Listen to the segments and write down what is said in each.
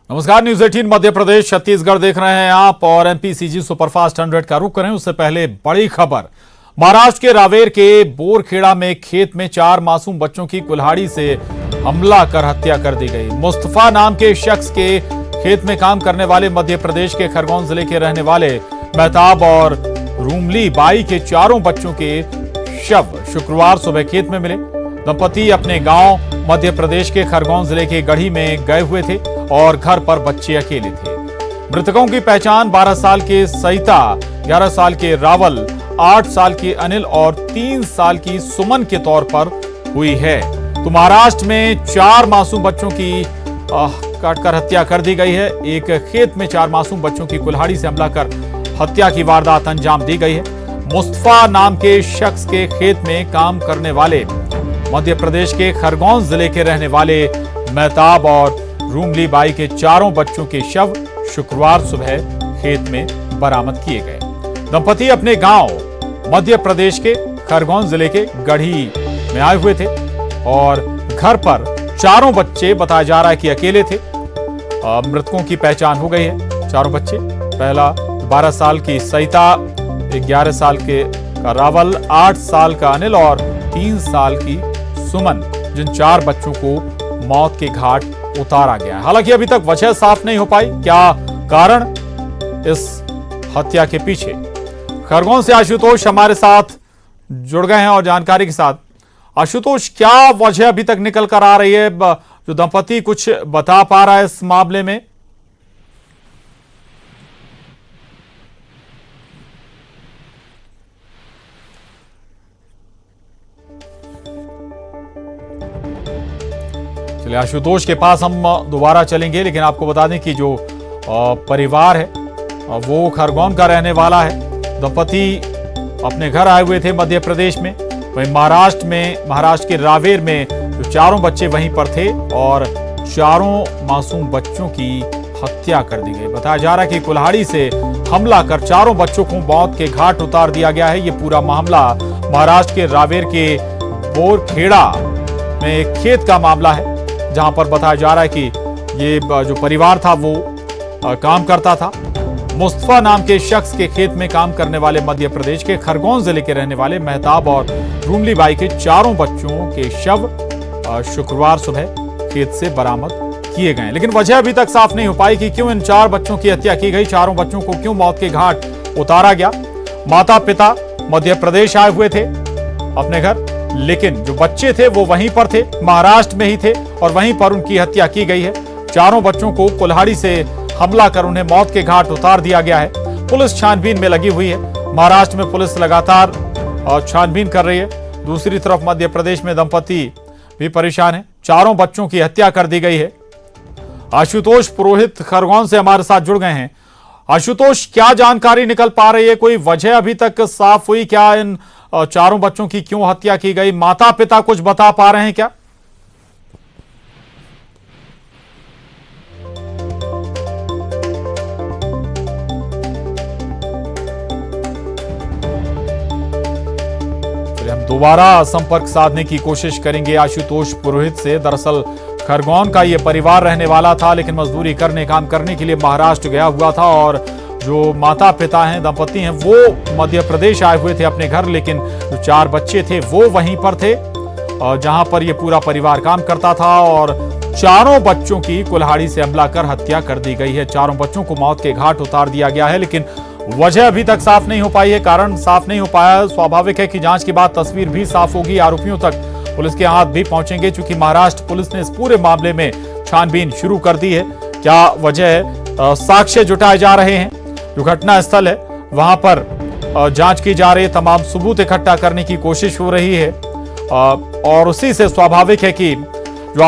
नमस्कार, न्यूज 18 मध्य प्रदेश छत्तीसगढ़ देख रहे हैं आप और एमपीसीजी सुपरफास्ट 100 का रुख करें। उससे पहले बड़ी खबर, महाराष्ट्र के रावेर के बोरखेड़ा में खेत में 4 मासूम बच्चों की कुल्हाड़ी से हमला कर हत्या कर दी गई। मुस्तफा नाम के शख्स के खेत में काम करने वाले मध्य प्रदेश के खरगोन जिले के रहने वाले मेहताब और रूमली बाई के चारों बच्चों के शव शुक्रवार सुबह खेत में मिले। दंपति अपने गांव मध्य प्रदेश के खरगोन जिले के गढ़ी में गए हुए थे और घर पर बच्चे अकेले थे। मृतकों की पहचान 12 साल के सईता, 11 साल के रावल, 8 साल के अनिल और 3 साल की सुमन के तौर पर हुई है। तो महाराष्ट्र में 4 मासूम बच्चों की काटकर हत्या कर दी गई है। एक खेत में 4 मासूम बच्चों की कुल्हाड़ी से हमला कर हत्या की वारदात अंजाम दी गई है। मुस्तफा नाम के शख्स के खेत में काम करने वाले मध्य प्रदेश के खरगोन जिले के रहने वाले मेहताब और रूमली बाई के चारों बच्चों के शव शुक्रवार सुबह खेत में बरामद किए गए। दंपति अपने गांव मध्य प्रदेश के खरगोन जिले के गढ़ी में आए हुए थे और घर पर चारों बच्चे बताया जा रहा है कि अकेले थे। मृतकों की पहचान हो गई है। चारों बच्चे, पहला 12 साल की सईता, 11 साल के रावल, 8 साल का अनिल और 3 साल की सुमन, जिन 4 बच्चों को मौत के घाट उतारा गया है। हालांकि अभी तक वजह साफ नहीं हो पाई, क्या कारण इस हत्या के पीछे। खरगोन से आशुतोष हमारे साथ जुड़ गए हैं और जानकारी के साथ। आशुतोष, क्या वजह अभी तक निकल कर आ रही है? जो दंपति कुछ बता पा रहा है इस मामले में? चलिए, आशुतोष के पास हम दोबारा चलेंगे, लेकिन आपको बता दें कि जो परिवार है वो खरगोन का रहने वाला है। दंपति अपने घर आए हुए थे मध्य प्रदेश में। वहीं महाराष्ट्र के रावेर में जो चारों बच्चे वहीं पर थे और चारों मासूम बच्चों की हत्या कर दी गई। बताया जा रहा है कि कुल्हाड़ी से हमला कर चारों बच्चों को मौत के घाट उतार दिया गया है। ये पूरा मामला महाराष्ट्र के रावेर के बोरखेड़ा में एक खेत का मामला है, जहां पर बताया जा रहा है कि ये जो परिवार था वो काम करता था। मुस्तफा नाम के शख्स के खेत में काम करने वाले मध्य प्रदेश के खरगोन जिले के रहने वाले मेहताब और रूमली बाई के चारों बच्चों के शव शुक्रवार सुबह खेत से बरामद किए गए। लेकिन वजह अभी तक साफ नहीं हो पाई कि क्यों इन 4 बच्चों की हत्या की गई, चारों बच्चों को क्यों मौत के घाट उतारा गया। माता पिता मध्य प्रदेश आए हुए थे अपने घर, लेकिन जो बच्चे थे वो वहीं पर थे, महाराष्ट्र में ही थे और वहीं पर उनकी हत्या की गई है। चारों बच्चों को कुल्हाड़ी से हमला कर उन्हें मौत के घाट उतार दिया गया है। पुलिस छानबीन में लगी हुई है। महाराष्ट्र में पुलिस लगातार छानबीन कर रही है। दूसरी तरफ मध्य प्रदेश में दंपति भी परेशान है। चारों बच्चों की हत्या कर दी गई है। आशुतोष पुरोहित खरगोन से हमारे साथ जुड़ गए हैं। आशुतोष, क्या जानकारी निकल पा रही है? कोई वजह अभी तक साफ हुई क्या? इन चारों बच्चों की क्यों हत्या की गई? माता पिता कुछ बता पा रहे हैं क्या? हम दोबारा संपर्क साधने की कोशिश करेंगे आशुतोष पुरोहित से। दरअसल खरगोन का ये परिवार रहने वाला था, लेकिन मजदूरी काम करने के लिए महाराष्ट्र गया हुआ था और जो माता पिता हैं, दंपति हैं, वो मध्य प्रदेश आए हुए थे अपने घर, लेकिन जो 4 बच्चे थे वो वहीं पर थे जहां पर ये पूरा परिवार काम करता था और चारों बच्चों की कुल्हाड़ी से हमला कर हत्या कर दी गई है। चारों बच्चों को मौत के घाट उतार दिया गया है, लेकिन वजह अभी तक साफ नहीं हो पाई है, कारण साफ नहीं हो पाया। स्वाभाविक है कि जांच के बाद तस्वीर भी साफ होगी, आरोपियों तक पुलिस के हाथ भी पहुंचेंगे, क्योंकि महाराष्ट्र पुलिस ने इस पूरे मामले में छानबीन शुरू कर दी है। क्या वजह है? साक्ष्य जुटाए जा रहे हैं। जो घटना स्थल है वहां पर जांच की जा रही है, तमाम सबूत इकट्ठा करने की कोशिश हो रही है और उसी से स्वाभाविक है कि जो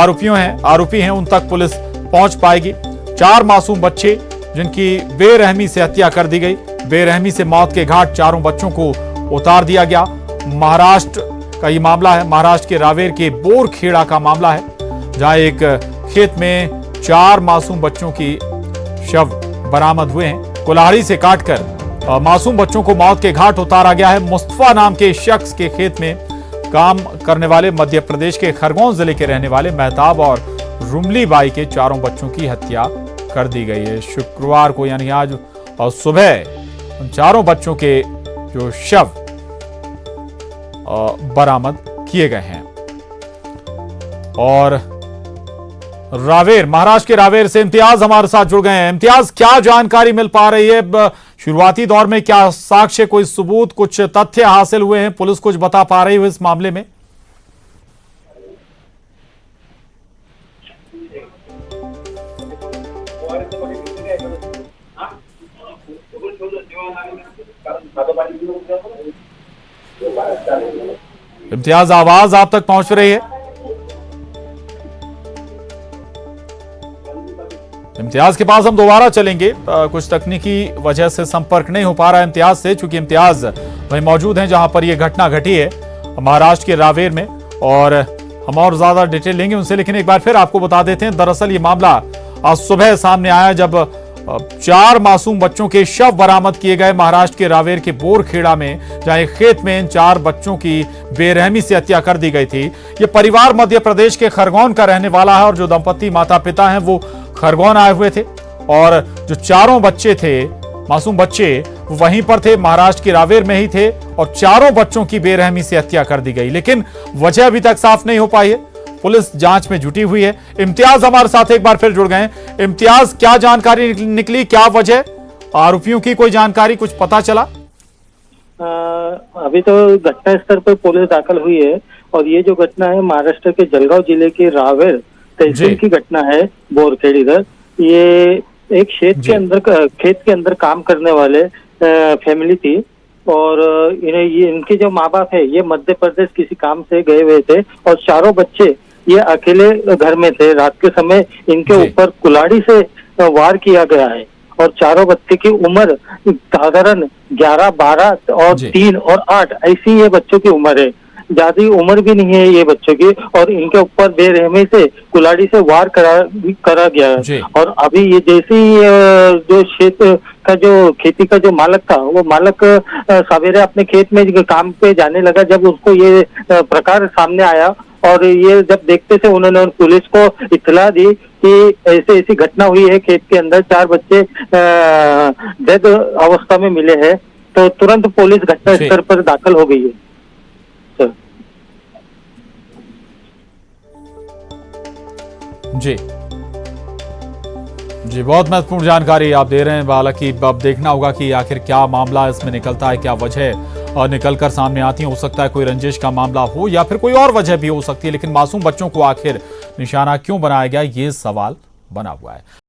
आरोपी हैं उन तक पुलिस पहुंच पाएगी। 4 मासूम बच्चे जिनकी बेरहमी से हत्या कर दी गई, बेरहमी से मौत के घाट चारों बच्चों को उतार दिया गया। महाराष्ट्र का ये मामला है, महाराष्ट्र के रावेर के बोरखेड़ा का मामला है, जहां एक खेत में 4 मासूम बच्चों की शव बरामद हुए हैं। कुल्हाड़ी से काटकर मासूम बच्चों को मौत के घाट उतारा गया है। मुस्तफा नाम के शख्स के खेत में काम करने वाले मध्य प्रदेश के खरगोन जिले के रहने वाले मेहताब और रूमली बाई के चारों बच्चों की हत्या कर दी गई है। शुक्रवार को यानी आज और सुबह उन चारों बच्चों के जो शव बरामद किए गए हैं। और रावेर, महाराष्ट्र के रावेर से इम्तियाज हमारे साथ जुड़ गए हैं। इम्तियाज, क्या जानकारी मिल पा रही है? शुरुआती दौर में क्या साक्ष्य, कोई सबूत, कुछ तथ्य हासिल हुए हैं? पुलिस कुछ बता पा रही है इस मामले में? इम्तियाज, आवाज आप तक पहुंच रही है? इम्तियाज के पास हम दोबारा चलेंगे। कुछ तकनीकी वजह से संपर्क नहीं हो पा रहा है इम्तियाज से, चूंकि इम्तियाज वहीं मौजूद हैं जहां पर यह घटना घटी है महाराष्ट्र के रावेर में, और हम और ज्यादा डिटेल लेंगे उनसे। लेकिन एक बार फिर आपको बता देते हैं, दरअसल ये मामला आज सुबह सामने आया जब 4 मासूम बच्चों के शव बरामद किए गए महाराष्ट्र के रावेर के बोरखेड़ा में, जहां एक खेत में इन 4 बच्चों की बेरहमी से हत्या कर दी गई थी। ये परिवार मध्य प्रदेश के खरगोन का रहने वाला है और जो दंपति माता पिता हैं वो खरगोन आए हुए थे, और जो चारों बच्चे थे, मासूम बच्चे, वो वहीं पर थे, महाराष्ट्र के रावेर में ही थे, और चारों बच्चों की बेरहमी से हत्या कर दी गई। लेकिन वजह अभी तक साफ नहीं हो पाई है, पुलिस जांच में जुटी हुई है। इम्तियाज हमारे साथ एक बार फिर जुड़ गए। इम्तियाज, क्या जानकारी निकली, क्या वजह, आरोपियों की कोई जानकारी, कुछ पता चला? अभी तो घटना स्तर पर पुलिस दाखिल हुई है, और ये जो घटना है महाराष्ट्र के जलगांव जिले के रावेर तहसील की घटना है, बोरखेड़ी इधर। ये एक खेत के अंदर काम करने वाले फैमिली थी, और इनके जो माँ बाप है ये मध्य प्रदेश किसी काम से गए हुए थे, और चारों बच्चे ये अकेले घर में थे। रात के समय इनके ऊपर कुल्हाड़ी से वार किया गया है, और चारों बच्चे की उम्र साधारण 11, 12 और 3 और 8 ऐसी ये बच्चों की उम्र है। ज्यादा उम्र भी नहीं है ये बच्चों की, और इनके ऊपर बेरहमी से कुल्हाड़ी से वार करा गया है। और अभी ये जैसे ही जो क्षेत्र का जो खेती का जो मालक था, वो मालक सवेरे अपने खेत में काम पे जाने लगा, जब उसको ये प्रकार सामने आया, और ये जब देखते थे उन्होंने पुलिस को इत्तला दी कि ऐसी ऐसी घटना हुई है, खेत के अंदर 4 बच्चे डेड अवस्था में मिले हैं, तो तुरंत पुलिस घटना स्थल पर दाखिल हो गई है। जी जी, बहुत महत्वपूर्ण जानकारी आप दे रहे हैं। हालांकि अब देखना होगा कि आखिर क्या मामला इसमें निकलता है, क्या वजह और निकलकर सामने आती है। हो सकता है कोई रंजिश का मामला हो, या फिर कोई और वजह भी हो सकती है, लेकिन मासूम बच्चों को आखिर निशाना क्यों बनाया गया, ये सवाल बना हुआ है।